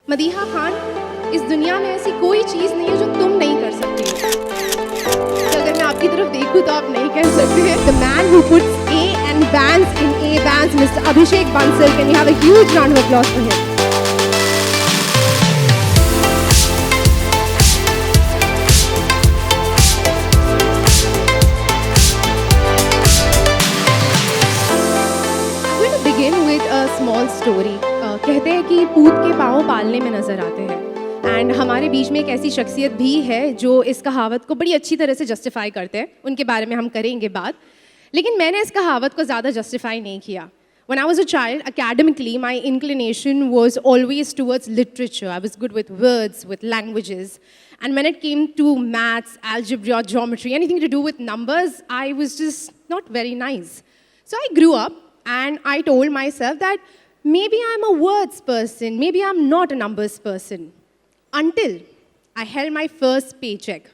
मदीहा खान, इस दुनिया में ऐसी कोई चीज़ नहीं है जो तुम नहीं कर सकती हो। तो अगर मैं आपकी तरफ देखूं तो आप नहीं कह सकते। The man who puts A and bands in A bands, Mr. Abhishek Bansal. Can you have a huge round of applause for him? I'm going to begin with a small story. कहते हैं कि पूत के पाँव पालने में नज़र आते हैं एंड हमारे बीच में एक ऐसी शख्सियत भी है जो इस कहावत को बड़ी अच्छी तरह से जस्टिफाई करते हैं। उनके बारे में हम करेंगे बात, लेकिन मैंने इस कहावत को ज़्यादा जस्टिफाई नहीं किया। When I was a child, academically, my inclination was always towards literature. I was good with words, with languages. And when it came to maths, algebra, geometry, anything to do with numbers, I was just not very nice. So I grew up and I told myself that maybe I'm a words person, maybe I'm not a numbers person. Until I held my first paycheck.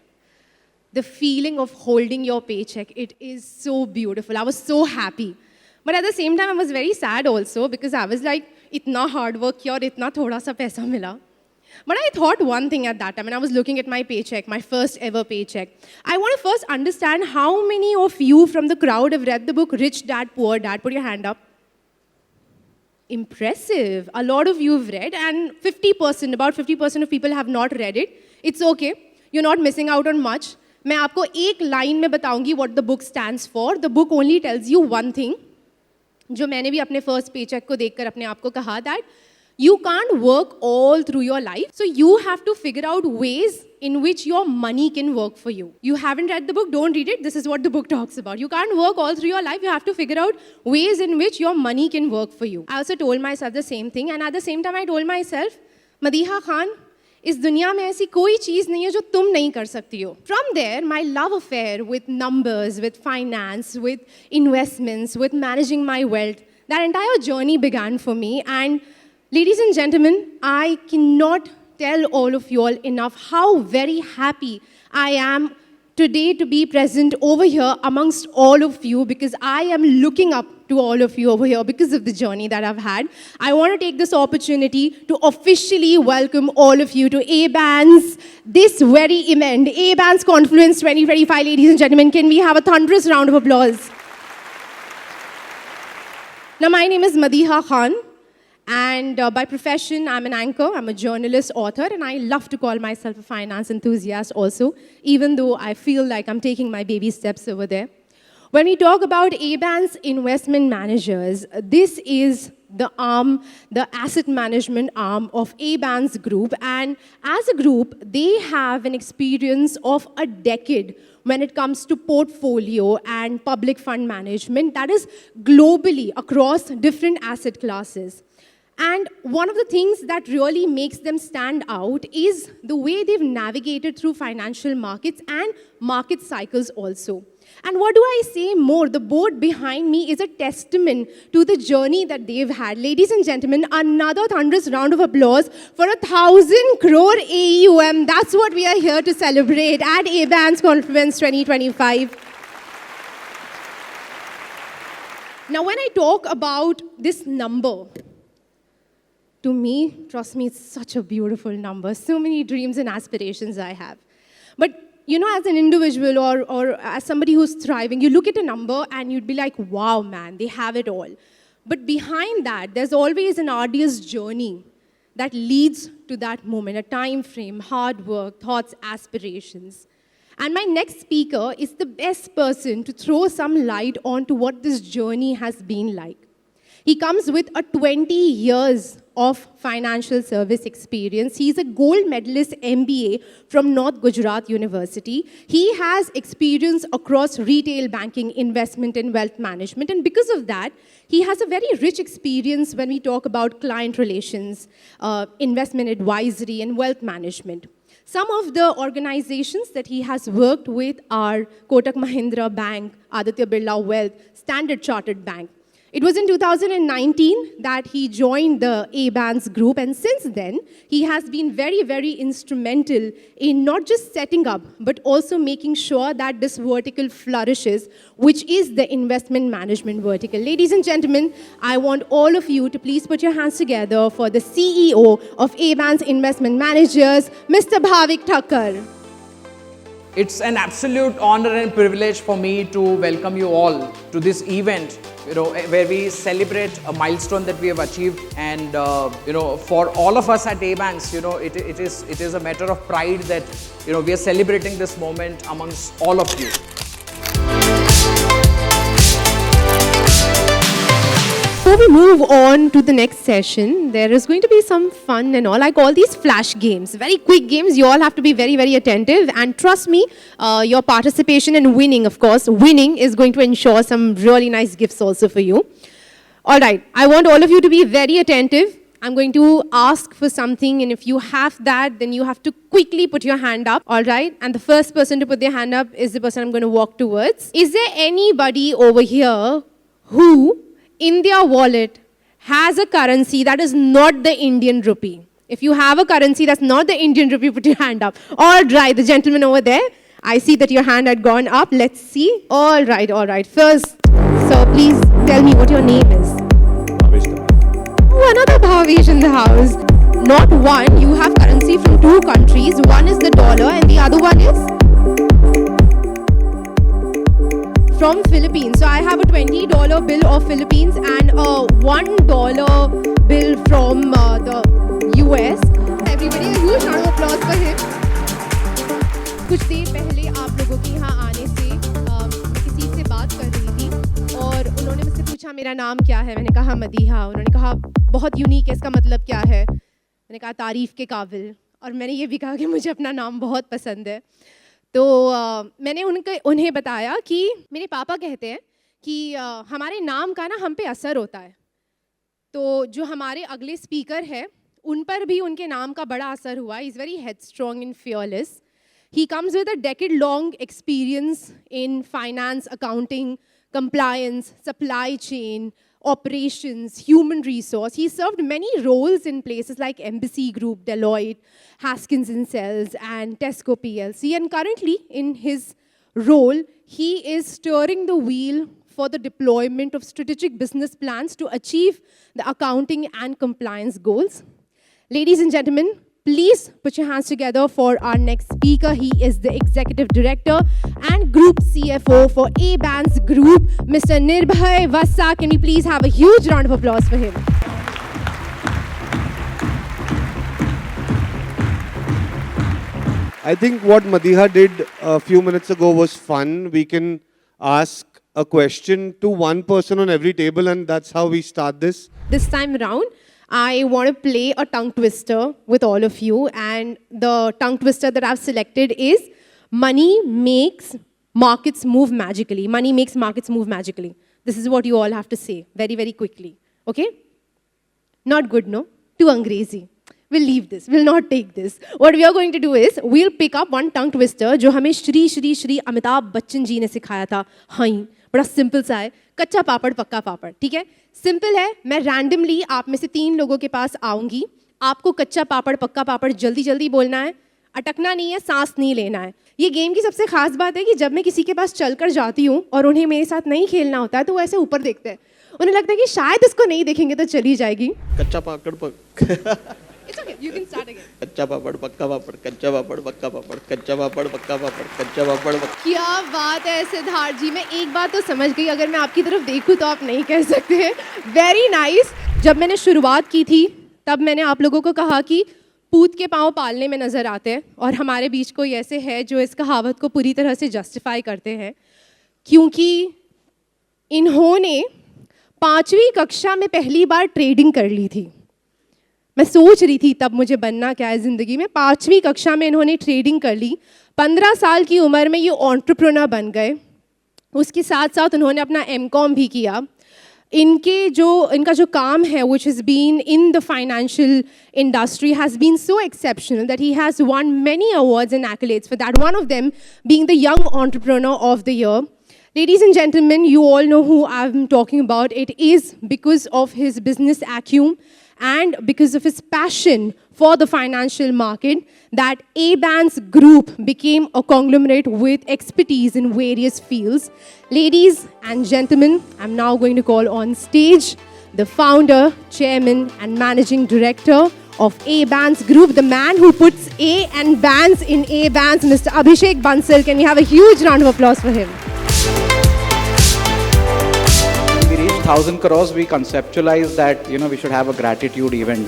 The feeling of holding your paycheck, it is so beautiful. I was so happy. But at the same time, I was very sad also because I was like, itna hard work kiya aur itna thoda sa paisa mila. But I thought one thing at that time, and I was looking at my paycheck, my first ever paycheck. I want to first understand how many of you from the crowd have read the book Rich Dad, Poor Dad. Put your hand up. Impressive. A lot of you have read, and 50%, about 50% of people have not read it. It's okay. You're not missing out on much. मैं आपको एक line में बताऊंगी what the book stands for. The book only tells you one thing. जो मैंने भी अपने first paycheck को देखकर अपने आप को कहा that you can't work all through your life. So you have to figure out ways in which your money can work for you. You haven't read the book, don't read it. This is what the book talks about. You can't work all through your life. You have to figure out ways in which your money can work for you. I also told myself the same thing, and at the same time I told myself, Madiha Khan, इस दुनिया में ऐसी कोई चीज़ नहीं है जो तुम नहीं कर सकती हो. From there, my love affair with numbers, with finance, with investments, with managing my wealth, that entire journey began for me. And ladies and gentlemen, I cannot tell all of you all enough how very happy I am today to be present over here amongst all of you, because I am looking up to all of you over here because of the journey that I've had. I want to take this opportunity to officially welcome all of you to A-Bands, this very event, A-Bands Confluence 2025, ladies and gentlemen. Can we have a thunderous round of applause? Now, my name is Madiha Khan. And by profession, I'm an anchor, I'm a journalist, author, and I love to call myself a finance enthusiast also, even though I feel like I'm taking my baby steps over there. When we talk about A-Bands investment managers, this is the arm, the asset management arm of A-Bands Group. And as a group, they have an experience of a decade when it comes to portfolio and public fund management, that is globally across different asset classes. And one of the things that really makes them stand out is the way they've navigated through financial markets and market cycles also. And what do I say more? The board behind me is a testament to the journey that they've had. Ladies and gentlemen, another thunderous round of applause for 1,000 crore AUM. That's what we are here to celebrate at A-Bands Confluence 2025. Now, when I talk about this number, to me, trust me, it's such a beautiful number. So many dreams and aspirations I have. But, you know, as an individual or as somebody who's thriving, you look at a number and you'd be like, wow, man, they have it all. But behind that, there's always an arduous journey that leads to that moment, a time frame, hard work, thoughts, aspirations. And my next speaker is the best person to throw some light onto what this journey has been like. He comes with a 20 years of financial service experience. He's a gold medalist MBA from North Gujarat University. He has experience across retail banking, investment, and wealth management. And because of that, he has a very rich experience when we talk about client relations, investment advisory, and wealth management. Some of the organizations that he has worked with are Kotak Mahindra Bank, Aditya Birla Wealth, Standard Chartered Bank. It was in 2019 that he joined the A-Bands group, and since then, he has been very, very instrumental in not just setting up, but also making sure that this vertical flourishes, which is the investment management vertical. Ladies and gentlemen, I want all of you to please put your hands together for the CEO of A-Bands Investment Managers, Mr. Bhavik Thakkar. It's an absolute honor and privilege for me to welcome you all to this event, where we celebrate a milestone that we have achieved. And, for all of us at A-Banks, it is a matter of pride that, we are celebrating this moment amongst all of you. Before we move on to the next session, there is going to be some fun and all. I call these flash games, very quick games. You all have to be very, very attentive. And trust me, your participation and winning, of course, winning is going to ensure some really nice gifts also for you. All right, I want all of you to be very attentive. I'm going to ask for something, and if you have that, then you have to quickly put your hand up, all right? And the first person to put their hand up is the person I'm going to walk towards. Is there anybody over here who in their wallet has a currency that is not the Indian rupee? If you have a currency that's not the Indian rupee, put your hand up. All right, the gentleman over there. I see that your hand had gone up. Let's see. All right, all right. First, sir, please tell me what your name is. Oh, another Bhavesh in the house. Not one. You have currency from two countries. One is the dollar and the other one is from Philippines. So I have a $20 bill of Philippines and a $1 bill from the US. Everybody, a huge round of applause for him. कुछ देर पहले आप लोगों के यहाँ आने से मैं किसी से बात कर रही थी और उन्होंने मुझसे पूछा मेरा नाम क्या है. मैंने कहा मदीहा. उन्होंने कहा बहुत यूनिक है, इसका मतलब क्या है? मैंने कहा तारीफ़ के काबिल. और मैंने ये भी कहा कि मुझे अपना नाम बहुत पसंद है. तो मैंने उन्हें बताया कि मेरे पापा कहते हैं कि हमारे नाम का ना हम पे असर होता है. तो जो हमारे अगले स्पीकर है उन पर भी उनके नाम का बड़ा असर हुआ. He's very headstrong and fearless. He comes with a decade-long experience in finance, accounting, compliance, supply chain, operations, human resource. He served many roles in places like Embassy Group, Deloitte, Haskins & Sells, and Tesco PLC. And currently, in his role, he is steering the wheel for the deployment of strategic business plans to achieve the accounting and compliance goals. Ladies and gentlemen, please put your hands together for our next speaker. He is the Executive Director and Group CFO for A-Bands Group, Mr. Nirbhay Vassa. Can we please have a huge round of applause for him? I think what Madiha did a few minutes ago was fun. We can ask a question to one person on every table, and that's how we start this. This time around, I want to play a tongue twister with all of you, and the tongue twister that I've selected is money makes markets move magically. Money makes markets move magically. This is what you all have to say very, very quickly. Okay? Not good, no? Too Angrezi. We'll leave this. We'll not take this. What we are going to do is, we'll pick up one tongue twister जो हमें श्री अमिताभ बच्चन जी ने सिखाया था. हाँ, बड़ा simple सा है. कच्चा पापड़ पक्का पापड़. ठीक है? सिंपल है. मैं रैंडमली आप में से 3 लोगों के पास आऊंगी. आपको कच्चा पापड़ पक्का पापड़ जल्दी जल्दी बोलना है. अटकना नहीं है, सांस नहीं लेना है. ये गेम की सबसे खास बात है कि जब मैं किसी के पास चलकर जाती हूँ और उन्हें मेरे साथ नहीं खेलना होता है तो वो ऐसे ऊपर देखते हैं. उन्हें लगता है कि शायद इसको नहीं देखेंगे तो चली जाएगी. कच्चा पापड़ It's okay. You can start again. कच्चा पापड़ पक्का पापड़, कच्चा पापड़ पक्का पापड़, कच्चा पापड़ पक्का पापड़, कच्चा पापड़. क्या बात है सिद्धार्थ जी. मैं एक बात तो समझ गई, अगर मैं आपकी तरफ देखूं तो आप नहीं कह सकते. Very nice. जब मैंने शुरुआत की थी तब मैंने आप लोगों को कहा कि पूत के पाँव पालने में नज़र आते हैं, और हमारे बीच कोई ऐसे है जो इस कहावत को पूरी तरह से जस्टिफाई करते हैं, क्योंकि इन्होंने 5वीं कक्षा में पहली बार ट्रेडिंग कर ली थी. मैं सोच रही थी तब मुझे बनना क्या है ज़िंदगी में. 5वीं कक्षा में इन्होंने ट्रेडिंग कर ली. 15 साल की उम्र में ये एंटरप्रेन्योर बन गए. उसके साथ साथ उन्होंने अपना M.Com भी किया. इनका जो काम है, which has been in the financial industry, has been so exceptional that he has won many awards and accolades for that. One of them being the Young Entrepreneur of the Year. Ladies and gentlemen, you all know who I'm talking about. It is because of his business acumen and because of his passion for the financial market that A-Bands Group became a conglomerate with expertise in various fields. Ladies and gentlemen, I'm now going to call on stage the founder, chairman, and managing director of A-Bands Group, the man who puts A and bands in A-Bands, Mr. Abhishek Bansal. Can we have a huge round of applause for him? When we reached 1,000 crores, we conceptualized that, we should have a gratitude event.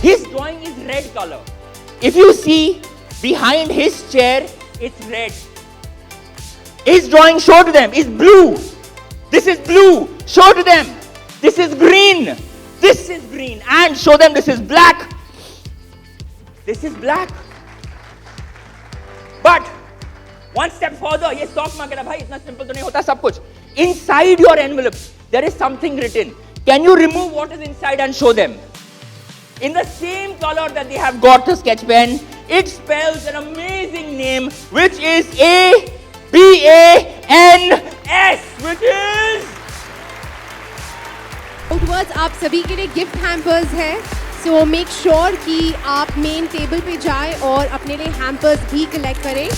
His drawing is red color. If you see behind his chair, it's red. His drawing, show to them, is blue. This is blue. Show to them. This is green. This is green. And show them this is black. This is black. But one step further, ये stock market है भाई, इतना simple तो नहीं होता सब कुछ. Inside your envelope, there is something written. Can you remove what is inside and show them? In the same color that they have got the sketch pen, it spells an amazing name, which is A-B-A-N-S, which is... Towards आप सभी के लिए gift hampers है, so make sure कि आप main table पे जाएं और अपने लिए हैम्पर्स भी कलेक्ट करें.